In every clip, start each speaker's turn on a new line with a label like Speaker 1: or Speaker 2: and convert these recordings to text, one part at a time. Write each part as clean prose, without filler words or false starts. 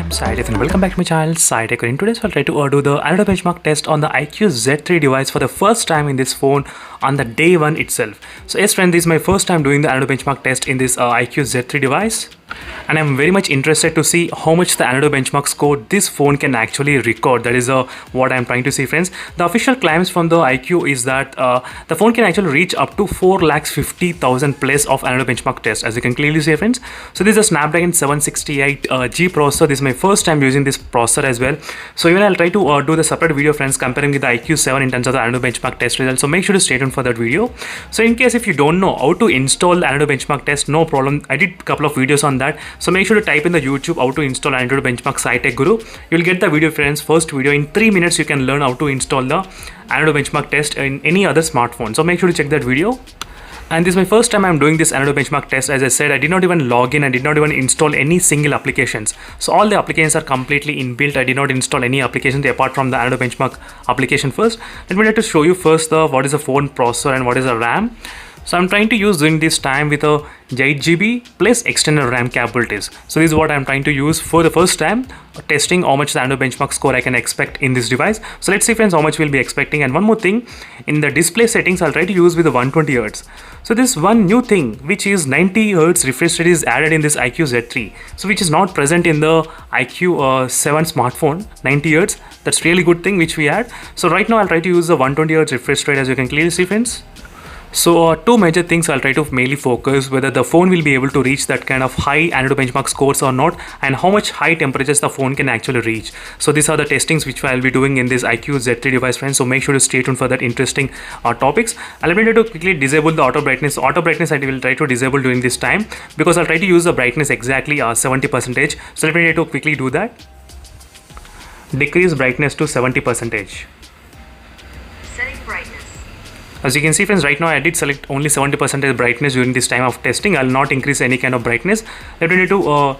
Speaker 1: I'm Saitech and welcome back to my channel Saitech. In today's I'll try to do the Antutu benchmark test on the iQOO Z3 device for the first time in this phone on the day one itself. So yes friends, this is my first time doing the Antutu benchmark test in this iQOO Z3 device, and I'm very much interested to see how much the Antutu benchmark score this phone can actually record. That is what I'm trying to see, friends. The official claims from the iQOO is that the phone can actually reach up to 4,50,000 plus of Antutu benchmark test, as you can clearly see, friends. So this is a Snapdragon 768G processor. This is my first time using this processor as well. So even I'll try to do the separate video, friends, comparing with the iQOO 7 in terms of the Antutu benchmark test results. So make sure to stay tuned for that video. So in case if you don't know how to install Antutu benchmark test, no problem. I did a couple of videos on that. So make sure to type in the YouTube how to install Antutu benchmark Saitech Guru. You'll get the video, friends. First video in 3 minutes you can learn how to install the Antutu benchmark test in any other smartphone. So make sure to check that video. And this is my first time I'm doing this Antutu benchmark test. As I said, I did not even log in, I did not even install any single applications. So all the applications are completely inbuilt. I did not install any applications apart from the Antutu benchmark application first. Let me try to show you first what is a phone processor and what is a RAM. So I'm trying to use during this time with a 8GB plus external RAM capabilities. So this is what I'm trying to use for the first time, testing how much the Antutu benchmark score I can expect in this device. So let's see, friends, how much we'll be expecting. And one more thing, in the display settings, I'll try to use with the 120Hz. So this one new thing, which is 90Hz refresh rate, is added in this iQOO Z3. So which is not present in the iQOO 7 smartphone, 90Hz. That's really good thing which we add. So right now I'll try to use the 120Hz refresh rate, as you can clearly see, friends. So two major things I'll try to mainly focus, whether the phone will be able to reach that kind of high Antutu benchmark scores or not, and how much high temperatures the phone can actually reach. So these are the testings which I'll be doing in this iQOO Z3 device, friends. So make sure to stay tuned for that interesting topics. I'll be able to quickly disable the auto brightness. Auto brightness I will try to disable during this time, because I'll try to use the brightness exactly 70%. So let me try to quickly do that. Decrease brightness to 70%.
Speaker 2: Setting brightness.
Speaker 1: As you can see, friends, right now I did select only 70% brightness during this time of testing. I'll not increase any kind of brightness. Let me need to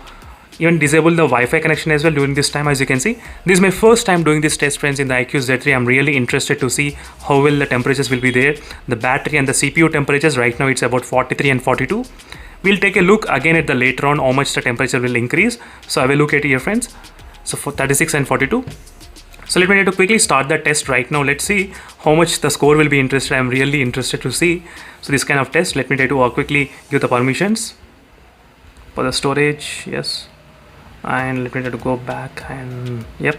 Speaker 1: even disable the Wi-Fi connection as well during this time. As you can see, this is my first time doing this test, friends, in the iQOO Z3. I'm really interested to see how well the temperatures will be there. The battery and the CPU temperatures, right now it's about 43 and 42. We'll take a look again at the later on how much the temperature will increase. So I will look at here, friends. So for 36 and 42. So let me to quickly start the test right now. Let's see how much the score will be interested. I'm really interested to see. So this kind of test, let me try to quickly give the permissions for the storage. Yes. And let me try to go back and yep.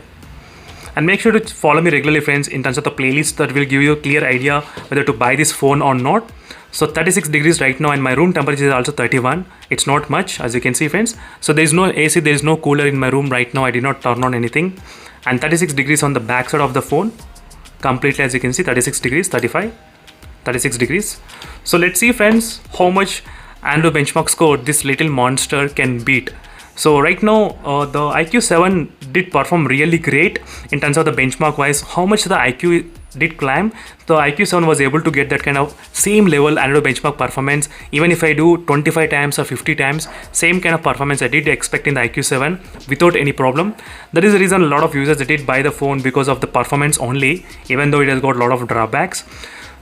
Speaker 1: And make sure to follow me regularly, friends, in terms of the playlist that will give you a clear idea whether to buy this phone or not. So 36 degrees right now, and my room temperature is also 31. It's not much, as you can see, friends. So there is no AC, there is no cooler in my room right now. I did not turn on anything. And 36 degrees on the back side of the phone completely, as you can see, 36 degrees, 35, 36 degrees. So let's see, friends, how much Antutu benchmark score this little monster can beat. So right now the iQOO 7 did perform really great in terms of the benchmark wise. How much the iQOO did climb, the iQOO 7 was able to get that kind of same level Antutu benchmark performance. Even if I do 25 times or 50 times, same kind of performance I did expect in the iQOO 7 without any problem. That is the reason a lot of users did buy the phone, because of the performance only, even though it has got a lot of drawbacks.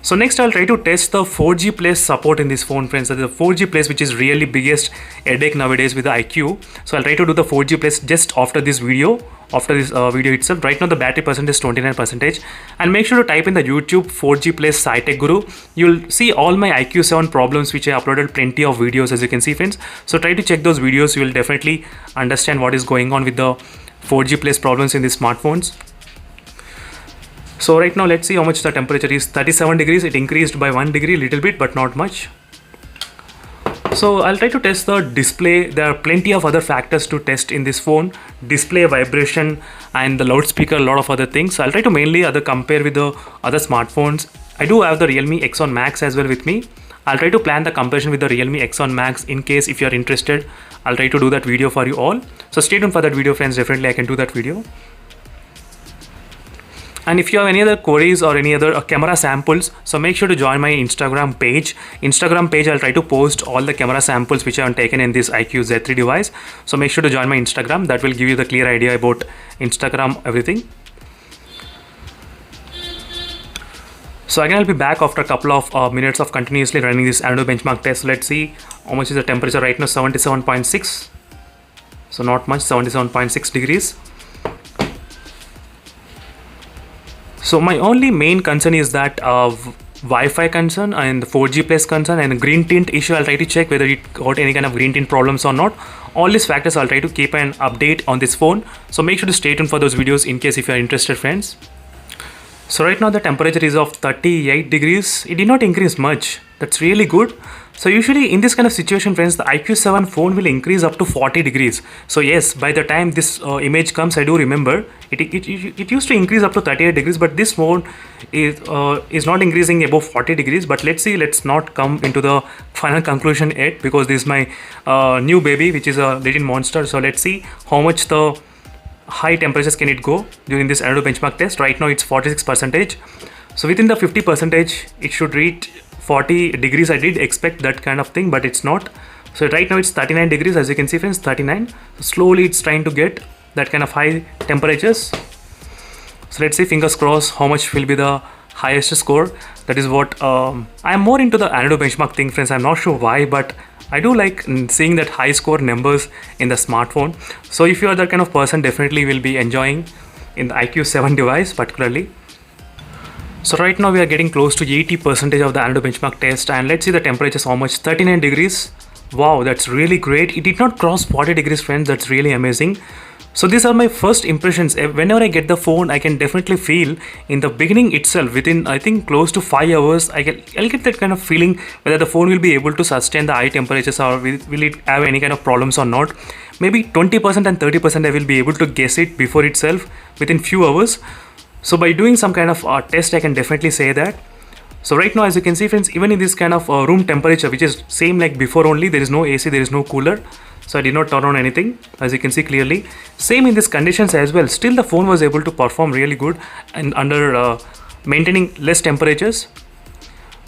Speaker 1: So next I'll try to test the 4G plus support in this phone, friends. That is the 4G plus, which is really biggest headache nowadays with the iQOO. So I'll try to do the 4G plus just after this video. After this video itself. Right now the battery percent is 29%. And make sure to type in the YouTube 4G plus Saitech Guru. You'll see all my iQOO 7 problems, which I uploaded plenty of videos, as you can see, friends. So try to check those videos. You will definitely understand what is going on with the 4G plus problems in these smartphones. So right now let's see how much the temperature is. 37 degrees. It increased by 1 degree little bit, but not much. So I'll try to test the display. There are plenty of other factors to test in this phone: display, vibration, and the loudspeaker, a lot of other things. So I'll try to mainly compare with the other smartphones. I do have the Realme X1 Max as well with me. I'll try to plan the comparison with the Realme X1 Max in case if you're interested. I'll try to do that video for you all. So stay tuned for that video, friends. Definitely I can do that video. And if you have any other queries or any other camera samples, so make sure to join my Instagram page. I'll try to post all the camera samples which I have taken in this iQOO Z3 device. So make sure to join my Instagram. That will give you the clear idea about Instagram, everything. So again, I'll be back after a couple of minutes of continuously running this Antutu benchmark test. Let's see how much is the temperature right now. 77.6. So not much, 77.6 degrees. So my only main concern is that Wi-Fi concern and 4G plus concern and green tint issue. I'll try to check whether it got any kind of green tint problems or not. All these factors I'll try to keep an update on this phone. So make sure to stay tuned for those videos in case if you are interested, friends. So right now the temperature is of 38 degrees. It did not increase much. That's really good. So usually in this kind of situation, friends, the IQ7 phone will increase up to 40 degrees. So yes, by the time this image comes, I do remember it used to increase up to 38 degrees, but this phone is not increasing above 40 degrees. But let's see, let's not come into the final conclusion yet, because this is my new baby, which is a little monster. So let's see how much the high temperatures can it go during this Antutu benchmark test. Right now it's 46%. So within the 50%, it should reach 40 degrees. I did expect that kind of thing, but it's not. So right now it's 39 degrees, as you can see, friends, 39. So slowly it's trying to get that kind of high temperatures. So let's see, fingers crossed, how much will be the highest score. That is what I'm more into the Antutu benchmark thing, friends. I'm not sure why, but I do like seeing that high score numbers in the smartphone. So if you are that kind of person, definitely will be enjoying in the IQ7 device particularly. So right now we are getting close to 80% of the Antutu benchmark test, and let's see the temperatures how much. 39 degrees. Wow, that's really great. It did not cross 40 degrees, friends. That's really amazing. So these are my first impressions. Whenever I get the phone, I can definitely feel in the beginning itself, within I think close to 5 hours, I'll get that kind of feeling whether the phone will be able to sustain the high temperatures or will it have any kind of problems or not. Maybe 20% and 30% I will be able to guess it before itself within few hours. So by doing some kind of test, I can definitely say that. So right now, as you can see, friends, even in this kind of room temperature, which is same like before only, there is no AC, there is no cooler. So I did not turn on anything, as you can see clearly. Same in these conditions as well. Still the phone was able to perform really good and under maintaining less temperatures.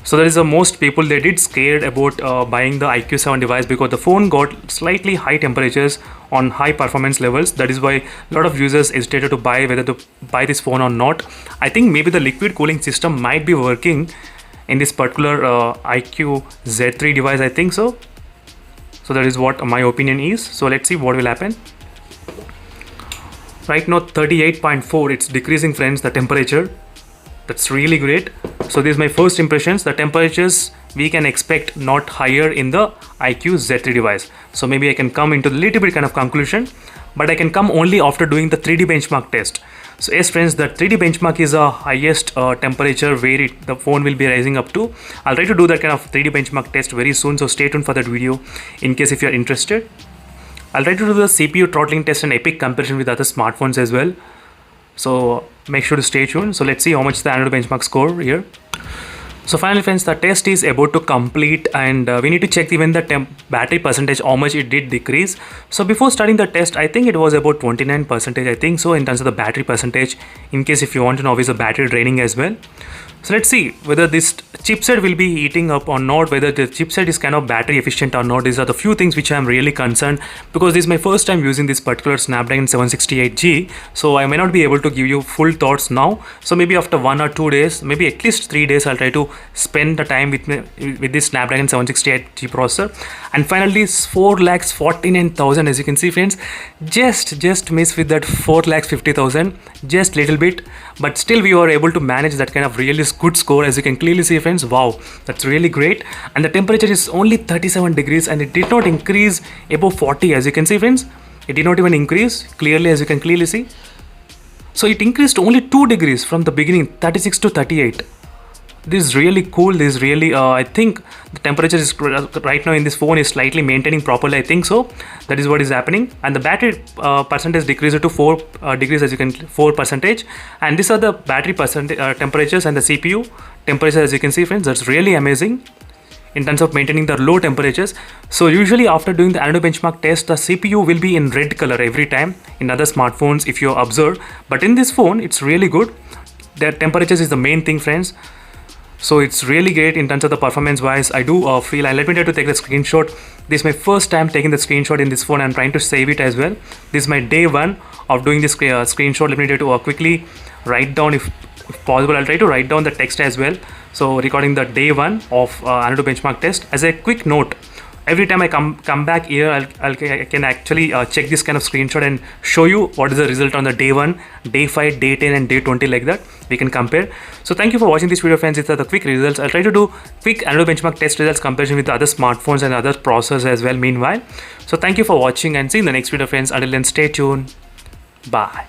Speaker 1: So that is the most people, they did scared about buying the IQ7 device, because the phone got slightly high temperatures on high performance levels. That is why a lot of users hesitated to buy, whether to buy this phone or not. I think maybe the liquid cooling system might be working in this particular IQ Z3 device, I think so. So that is what my opinion is. So let's see what will happen. Right now 38.4, it's decreasing, friends, the temperature. That's really great. So this is my first impressions. The temperatures we can expect not higher in the IQ Z3 device. So maybe I can come into a little bit kind of conclusion, but I can come only after doing the 3D benchmark test. So yes, friends, the 3D benchmark is a highest temperature where the phone will be rising up to. I'll try to do that kind of 3D benchmark test very soon. So stay tuned for that video in case if you are interested. I'll try to do the CPU throttling test and epic comparison with other smartphones as well. So make sure to stay tuned. So let's see how much the Antutu benchmark score here. So finally, friends, the test is about to complete, and we need to check even the battery percentage, how much it did decrease. So before starting the test, I think it was about 29%, I think so, in terms of the battery percentage, in case if you want to know is the battery draining as well. So let's see whether this chipset will be heating up or not, whether the chipset is kind of battery efficient or not. These are the few things which I am really concerned, because this is my first time using this particular Snapdragon 768G. So I may not be able to give you full thoughts now. So maybe after 1 or 2 days, maybe at least 3 days, I'll try to spend the time with this Snapdragon 768G processor. And finally, 4,49,000, as you can see, friends, just miss with that 4,50,000, just little bit, but still we were able to manage that kind of really good score, as you can clearly see, friends. Wow, that's really great. And the temperature is only 37 degrees, and it did not increase above 40, as you can see, friends. It did not even increase clearly, as you can clearly see. So it increased only 2 degrees from the beginning, 36 to 38. This is really cool. This is really I think the temperature is right now in this phone is slightly maintaining properly, I think so. That is what is happening. And the battery percentage decreased to 4 degrees, as you can 4%. And these are the battery temperatures and the CPU temperature, as you can see, friends. That's really amazing in terms of maintaining the low temperatures. So usually after doing the Antutu benchmark test, the CPU will be in red color every time in other smartphones, if you observe. But in this phone, it's really good. The temperatures is the main thing, friends. So it's really great in terms of the performance wise. I do feel, and let me try to take the screenshot. This is my first time taking the screenshot in this phone. I'm trying to save it as well. This is my day 1 of doing this screenshot. Let me try to quickly write down, if possible, I'll try to write down the text as well. So recording the day 1 of Antutu benchmark test. As a quick note, every time I come back here, I can actually check this kind of screenshot and show you what is the result on the day 1, day 5, day 10 and day 20, like that we can compare. So thank you for watching this video, friends. These are the quick results. I'll try to do quick Antutu benchmark test results comparison with the other smartphones and other processors as well meanwhile. So thank you for watching and see you in the next video, friends. Until then, stay tuned. Bye.